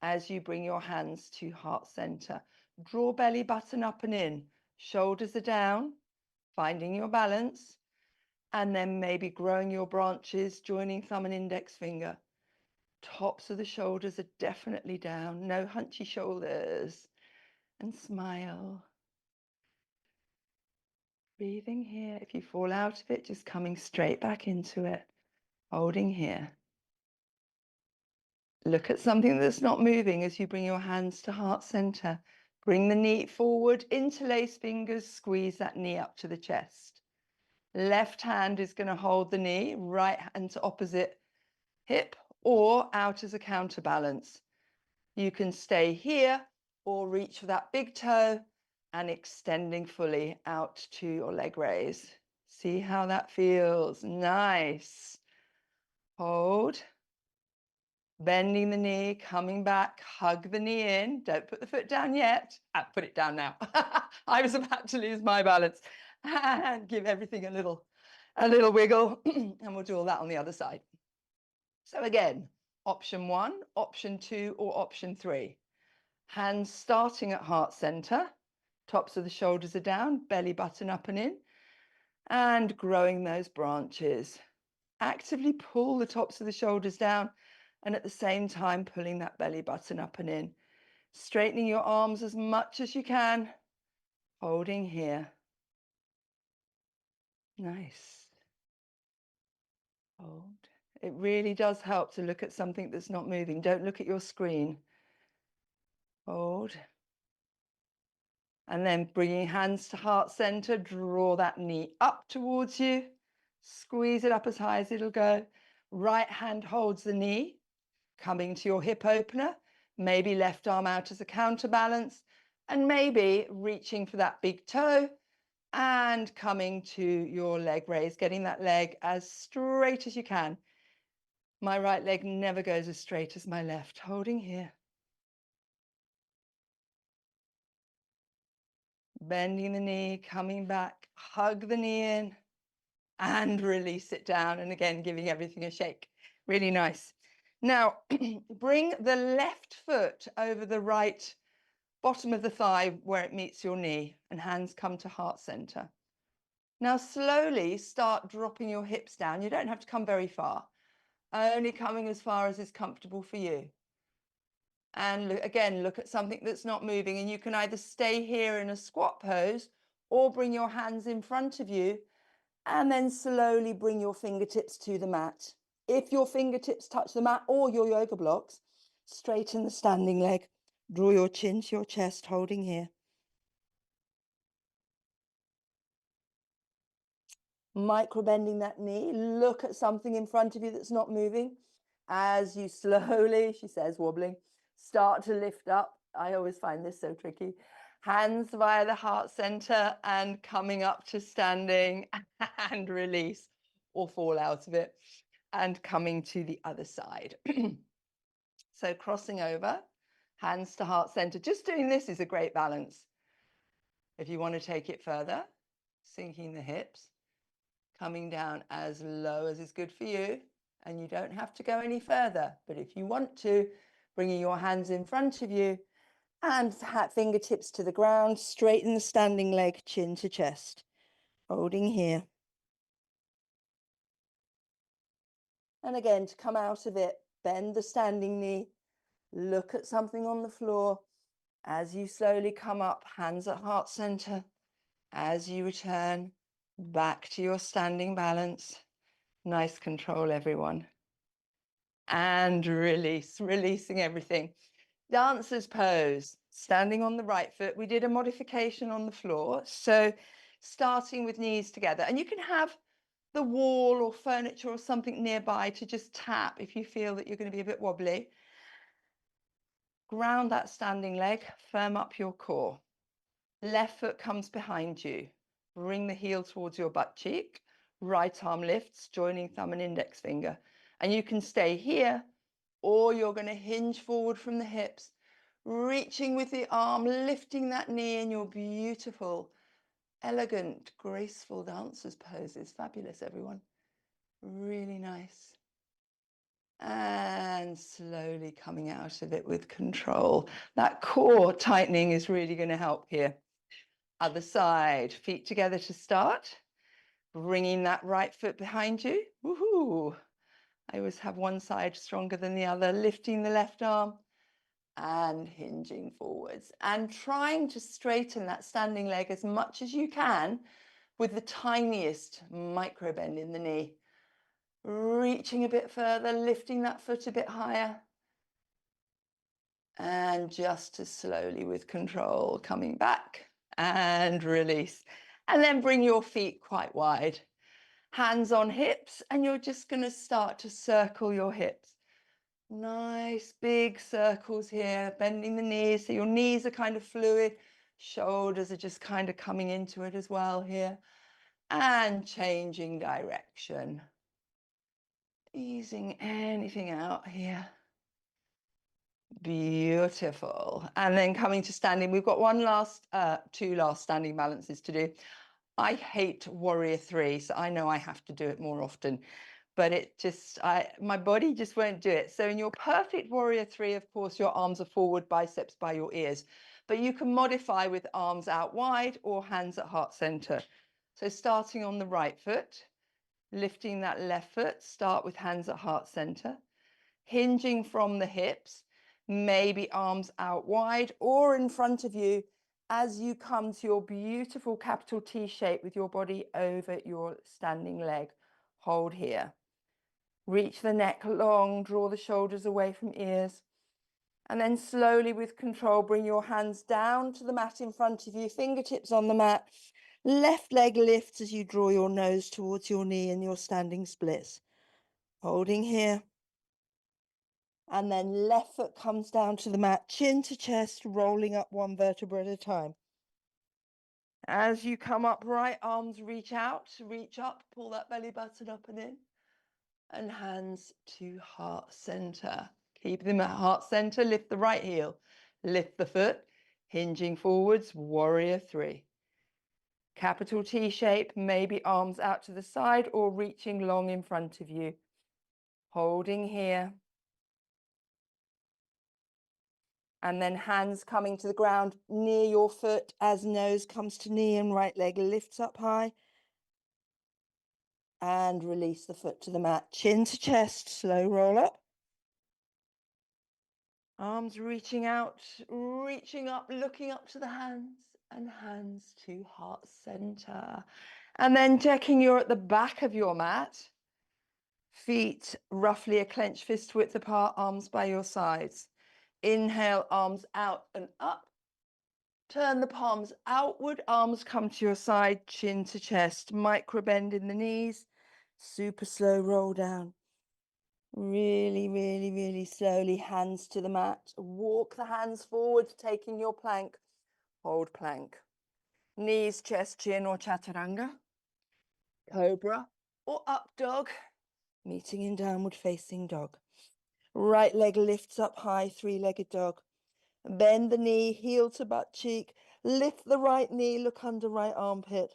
as you bring your hands to heart center. Draw belly button up and in. Shoulders are down, finding your balance. And then maybe growing your branches, joining thumb and index finger. Tops of the shoulders are definitely down. No hunchy shoulders. And smile. Breathing here. If you fall out of it, just coming straight back into it. Holding here. Look at something that's not moving as you bring your hands to heart center. Bring the knee forward, interlace fingers, squeeze that knee up to the chest. Left hand is going to hold the knee, right hand to opposite hip or out as a counterbalance. You can stay here or reach for that big toe and extending fully out to your leg raise. See how that feels. Nice. Hold. Bending the knee, coming back, hug the knee in. Don't put the foot down yet. Put it down now. I was about to lose my balance. And give everything a little wiggle. And we'll do all that on the other side. So again, option 1, option 2, or option 3. Hands starting at heart center. Tops of the shoulders are down, belly button up and in. And growing those branches. Actively pull the tops of the shoulders down and at the same time pulling that belly button up and in. Straightening your arms as much as you can. Holding here. Nice. Hold. It really does help to look at something that's not moving. Don't look at your screen. Hold. And then bringing hands to heart center, draw that knee up towards you. Squeeze it up as high as it'll go. Right hand holds the knee, coming to your hip opener. Maybe left arm out as a counterbalance. And maybe reaching for that big toe and coming to your leg raise, getting that leg as straight as you can. My right leg never goes as straight as my left. Holding here. Bending the knee, coming back, hug the knee in and release it down. And again, giving everything a shake. Really nice. Now, bring the left foot over the right bottom of the thigh where it meets your knee and hands come to heart center. Now, slowly start dropping your hips down. You don't have to come very far, only coming as far as is comfortable for you. And again, look at something that's not moving, and you can either stay here in a squat pose or bring your hands in front of you and then slowly bring your fingertips to the mat. If your fingertips touch the mat or your yoga blocks, straighten the standing leg. Draw your chin to your chest, holding here. Micro bending that knee. Look at something in front of you that's not moving. As you slowly, she says, wobbling, start to lift up. I always find this so tricky. Hands via the heart center and coming up to standing and release or fall out of it and coming to the other side. So crossing over, hands to heart center. Just doing this is a great balance. If you want to take it further, sinking the hips, coming down as low as is good for you. And you don't have to go any further. But if you want to, bringing your hands in front of you and fingertips to the ground, straighten the standing leg, chin to chest. Holding here. And again, to come out of it, bend the standing knee, look at something on the floor. As you slowly come up, hands at heart center. As you return back to your standing balance. Nice control, everyone. And release, releasing everything. Dancer's pose, standing on the right foot. We did a modification on the floor. So starting with knees together. And you can have the wall or furniture or something nearby to just tap if you feel that you're going to be a bit wobbly. Ground that standing leg, firm up your core. Left foot comes behind you. Bring the heel towards your butt cheek. Right arm lifts, joining thumb and index finger. And you can stay here, or you're going to hinge forward from the hips, reaching with the arm, lifting that knee in your beautiful, elegant, graceful dancer's poses. Fabulous, everyone. Really nice. And slowly coming out of it with control. That core tightening is really going to help here. Other side, feet together to start. Bringing that right foot behind you. Woohoo! I always have one side stronger than the other. Lifting the left arm and hinging forwards. And trying to straighten that standing leg as much as you can with the tiniest micro bend in the knee. Reaching a bit further, lifting that foot a bit higher. And just as slowly with control, coming back and release. And then bring your feet quite wide. Hands on hips, and you're just going to start to circle your hips. Nice big circles here, bending the knees. So your knees are kind of fluid. Shoulders are just kind of coming into it as well here. And changing direction. Easing anything out here. Beautiful. And then coming to standing, we've got two last standing balances to do. I hate warrior three, so I know I have to do it more often, but my body just won't do it. So in your perfect warrior three, of course, your arms are forward, biceps by your ears, but you can modify with arms out wide or hands at heart center. So starting on the right foot, lifting that left foot, start with hands at heart center, hinging from the hips, maybe arms out wide or in front of you as you come to your beautiful capital T shape with your body over your standing leg. Hold here. Reach the neck long, draw the shoulders away from ears. And then slowly with control, bring your hands down to the mat in front of you, fingertips on the mat. Left leg lifts as you draw your nose towards your knee in your standing splits. Holding here. And then left foot comes down to the mat, chin to chest, rolling up one vertebra at a time. As you come up, right arms reach out, reach up, pull that belly button up and in. And hands to heart center. Keep them at heart center, lift the right heel, lift the foot, hinging forwards, warrior three. Capital T shape, maybe arms out to the side or reaching long in front of you. Holding here. And then hands coming to the ground near your foot as nose comes to knee and right leg lifts up high. And release the foot to the mat. Chin to chest, slow roll up. Arms reaching out, reaching up, looking up to the hands and hands to heart center. And then checking you're at the back of your mat. Feet roughly a clenched fist width apart, arms by your sides. Inhale, arms out and up. Turn the palms outward, arms come to your side, chin to chest, micro bend in the knees, super slow roll down. Really, really, really slowly, hands to the mat. Walk the hands forward, taking your plank. Hold plank. Knees, chest, chin, or chaturanga. Cobra or up dog. Meeting in downward facing dog. Right leg lifts up high, three-legged dog. Bend the knee, heel to butt cheek. Lift the right knee, look under right armpit.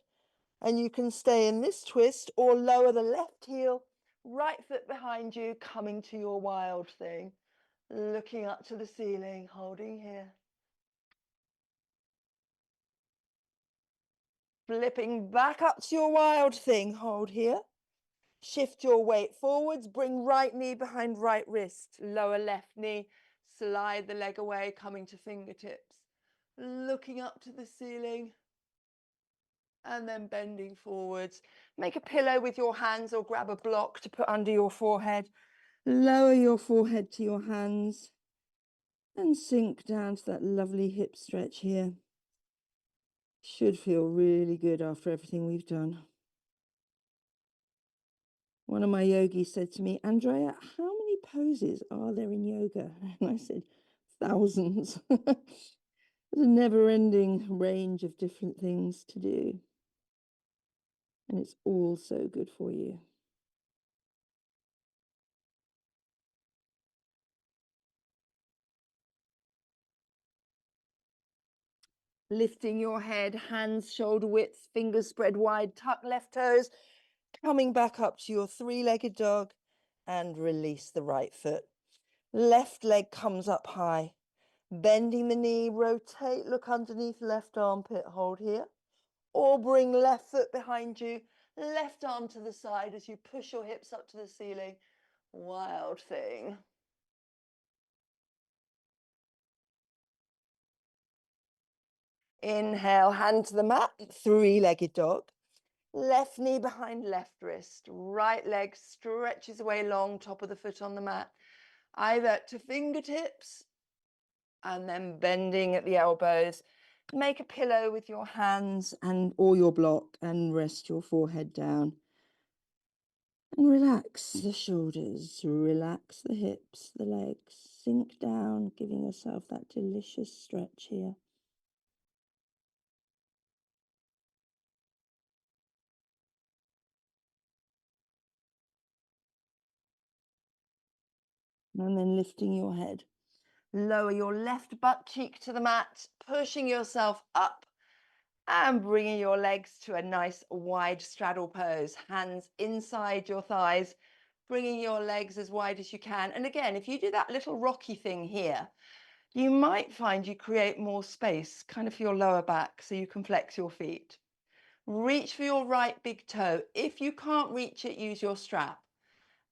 And you can stay in this twist or lower the left heel, right foot behind you, coming to your wild thing. Looking up to the ceiling, holding here. Flipping back up to your wild thing, hold here. Shift your weight forwards, bring right knee behind right wrist, lower left knee, slide the leg away, coming to fingertips. Looking up to the ceiling. And then bending forwards. Make a pillow with your hands or grab a block to put under your forehead. Lower your forehead to your hands and sink down to that lovely hip stretch here. Should feel really good after everything we've done. One of my yogis said to me, Andrea, how many poses are there in yoga? And I said, thousands. There's a never-ending range of different things to do. And it's all so good for you. Lifting your head, hands shoulder width, fingers spread wide, tuck left toes, coming back up to your three-legged dog and release the right foot. Left leg comes up high, bending the knee, rotate, look underneath left armpit, hold here, or bring left foot behind you, left arm to the side as you push your hips up to the ceiling. Wild thing. Inhale, hand to the mat, three-legged dog. Left knee behind left wrist. Right leg stretches away long, top of the foot on the mat. Either to fingertips and then bending at the elbows. Make a pillow with your hands or your block and rest your forehead down. And relax the shoulders, relax the hips, the legs, sink down, giving yourself that delicious stretch here. And then lifting your head. Lower your left butt cheek to the mat, pushing yourself up and bringing your legs to a nice wide straddle pose. Hands inside your thighs, bringing your legs as wide as you can. And again, if you do that little rocky thing here, you might find you create more space kind of for your lower back so you can flex your feet. Reach for your right big toe. If you can't reach it, use your strap.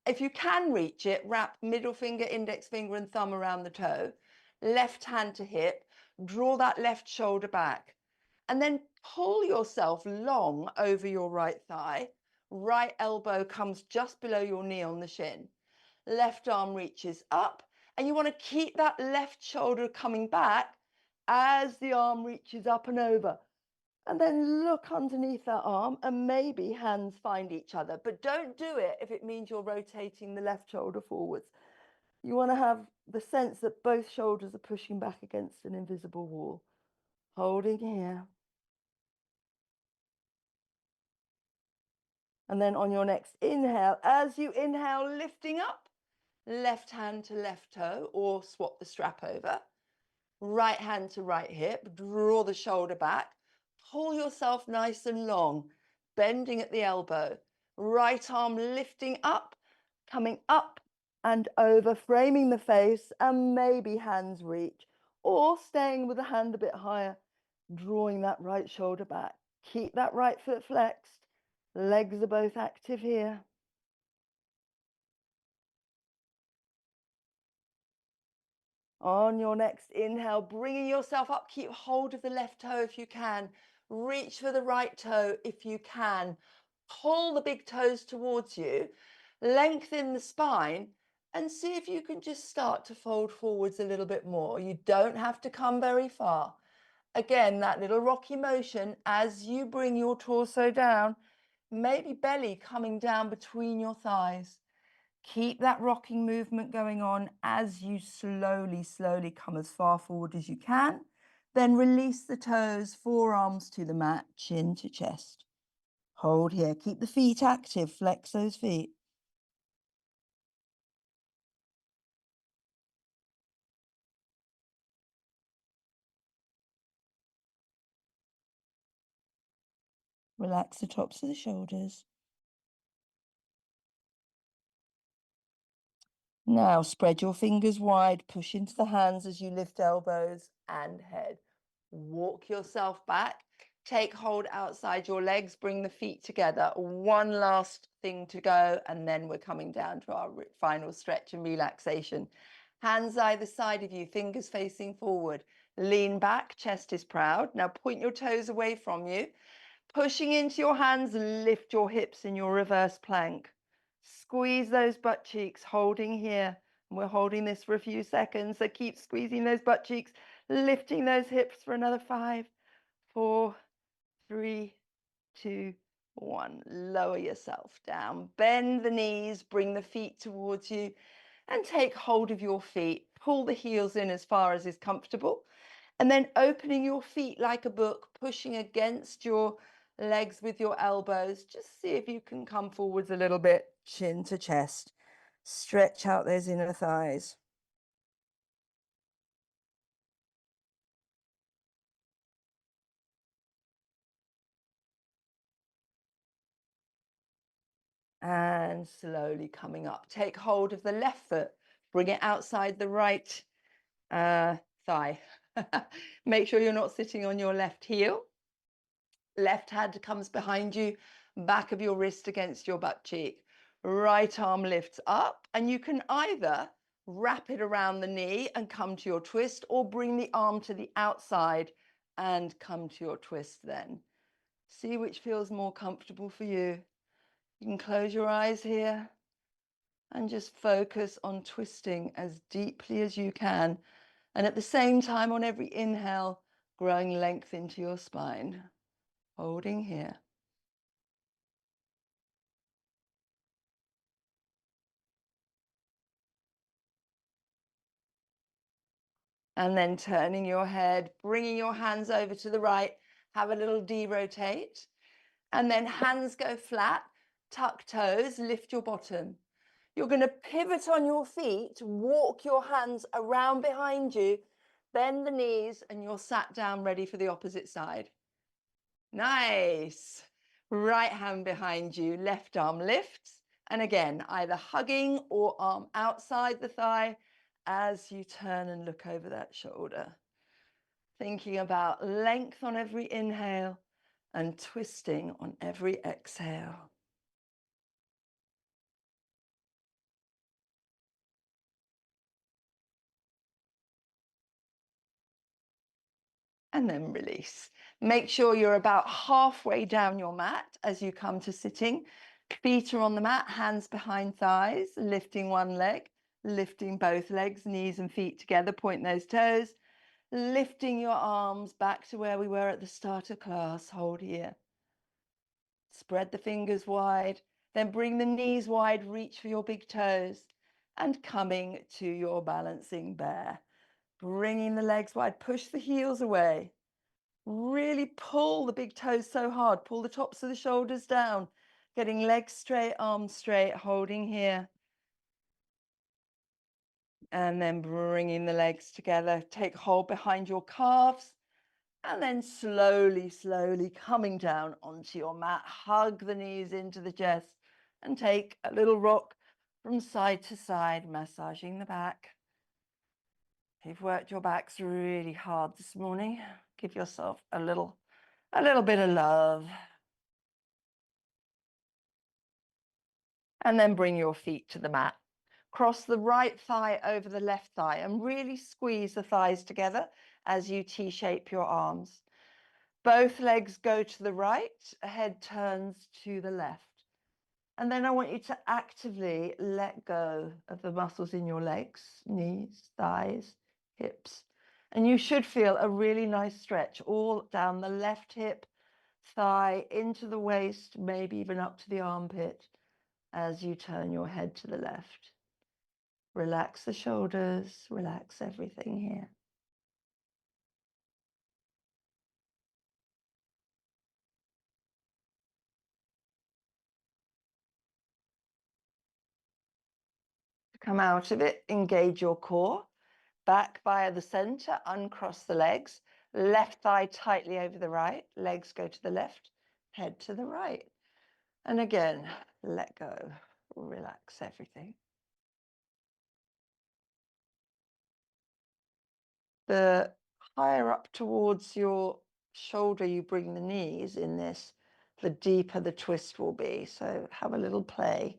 If you can reach it, wrap middle finger, index finger, and thumb around the toe. Left hand to hip. Draw that left shoulder back. And then pull yourself long over your right thigh. Right elbow comes just below your knee on the shin. Left arm reaches up. And you want to keep that left shoulder coming back as the arm reaches up and over. And then look underneath that arm and maybe hands find each other. But don't do it if it means you're rotating the left shoulder forwards. You want to have the sense that both shoulders are pushing back against an invisible wall. Holding here. And then on your next inhale, as you inhale, lifting up, left hand to left toe or swap the strap over. Right hand to right hip, draw the shoulder back, pull yourself nice and long, bending at the elbow, right arm lifting up, coming up and over, framing the face, and maybe hands reach, or staying with the hand a bit higher, drawing that right shoulder back. Keep that right foot flexed. Legs are both active here. On your next inhale, bringing yourself up, keep hold of the left toe if you can. Reach for the right toe if you can. Pull the big toes towards you. Lengthen the spine and see if you can just start to fold forwards a little bit more. You don't have to come very far. Again, that little rocky motion as you bring your torso down, maybe belly coming down between your thighs. Keep that rocking movement going on as you slowly come as far forward as you can. Then release the toes, forearms to the mat, chin to chest. Hold here. Keep the feet active. Flex those feet. Relax the tops of the shoulders. Now spread your fingers wide, push into the hands as you lift elbows and head. Walk yourself back. Take hold outside your legs, bring the feet together. One last thing to go, and then we're coming down to our final stretch and relaxation. Hands either side of you, fingers facing forward. Lean back, chest is proud. Now point your toes away from you. Pushing into your hands, lift your hips in your reverse plank. Squeeze those butt cheeks, holding here. And we're holding this for a few seconds, so keep squeezing those butt cheeks, lifting those hips for another 5, 4, 3, 2, 1. Lower yourself down. Bend the knees, bring the feet towards you, and take hold of your feet. Pull the heels in as far as is comfortable. And then opening your feet like a book, pushing against your legs with your elbows. Just see if you can come forwards a little bit, chin to chest. Stretch out those inner thighs. And slowly coming up. Take hold of the left foot. Bring it outside the right thigh. Make sure you're not sitting on your left heel. Left hand comes behind you, back of your wrist against your butt cheek. Right arm lifts up, and you can either wrap it around the knee and come to your twist, or bring the arm to the outside and come to your twist then. See which feels more comfortable for you. You can close your eyes here and just focus on twisting as deeply as you can And at the same time, on every inhale, growing length into your spine. Holding here. And then turning your head, bringing your hands over to the right, have a little de-rotate. And then hands go flat, tuck toes, lift your bottom. You're going to pivot on your feet, walk your hands around behind you, bend the knees, and you're sat down ready for the opposite side. Nice. Right hand behind you, left arm lifts. And again, either hugging or arm outside the thigh as you turn and look over that shoulder. Thinking about length on every inhale and twisting on every exhale. And then release. Make sure you're about halfway down your mat as you come to sitting. Feet are on the mat, hands behind thighs, lifting one leg, lifting both legs, knees and feet together, point those toes, lifting your arms back to where we were at the start of class. Hold here. Spread the fingers wide, then bring the knees wide, reach for your big toes, and coming to your balancing bear. Bringing the legs wide, push the heels away. Really pull the big toes so hard, pull the tops of the shoulders down, getting legs straight, arms straight, holding here. And then bringing the legs together, take hold behind your calves, and then slowly, slowly coming down onto your mat, hug the knees into the chest, and take a little rock from side to side, massaging the back. You've worked your backs really hard this morning. Give yourself a little bit of love. And then bring your feet to the mat. Cross the right thigh over the left thigh and really squeeze the thighs together as you T-shape your arms. Both legs go to the right, head turns to the left. And then I want you to actively let go of the muscles in your legs, knees, thighs, hips. And you should feel a really nice stretch all down the left hip, thigh, into the waist, maybe even up to the armpit as you turn your head to the left. Relax the shoulders, relax everything here. To come out of it, engage your core. Back via the center, uncross the legs. Left thigh tightly over the right. Legs go to the left, head to the right. And again, let go. Relax everything. The higher up towards your shoulder you bring the knees in this, the deeper the twist will be. So have a little play.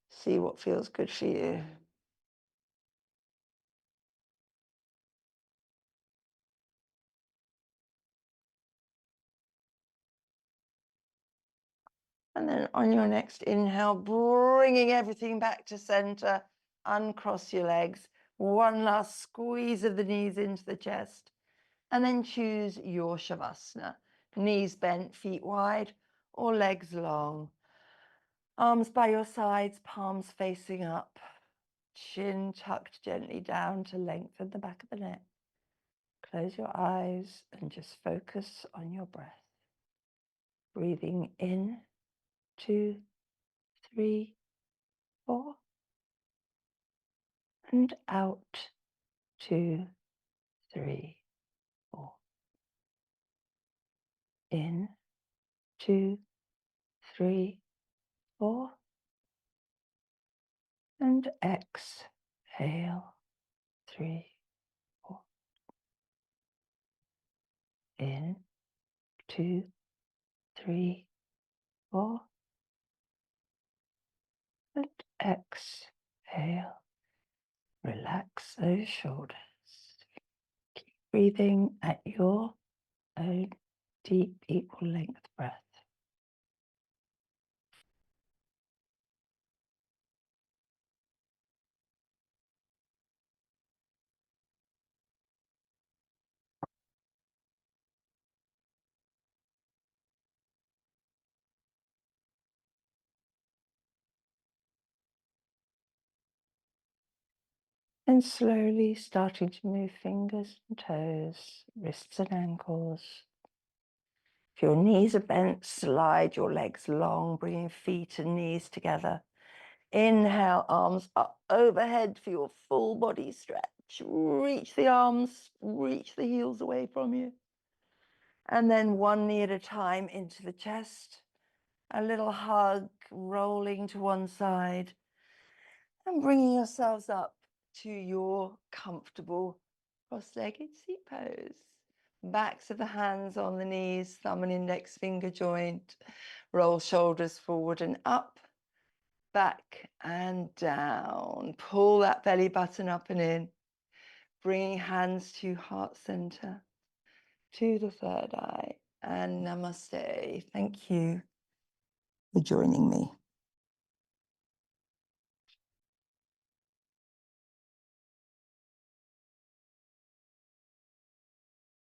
See what feels good for you. And then on your next inhale, bringing everything back to center, uncross your legs. One last squeeze of the knees into the chest. And then choose your Shavasana. Knees bent, feet wide, or legs long. Arms by your sides, palms facing up. Chin tucked gently down to lengthen the back of the neck. Close your eyes and just focus on your breath. Breathing in, 2, 3, 4. And out, 2, 3, 4. In, 2, 3, 4. And exhale, 3, 4. In, 2, 3, 4. And exhale. Relax those shoulders. Keep breathing at your own deep, equal length breath. Then slowly starting to move fingers and toes, wrists and ankles. If your knees are bent, slide your legs long, bringing feet and knees together. Inhale, arms up overhead for your full body stretch. Reach the arms, reach the heels away from you. And then one knee at a time into the chest. A little hug, rolling to one side. And bringing yourselves up to your comfortable cross-legged seat pose. Backs of the hands on the knees, thumb and index finger joint. Roll shoulders forward and up. Back and down. Pull that belly button up and in. Bringing hands to heart center, to the third eye. And namaste. Thank you for joining me.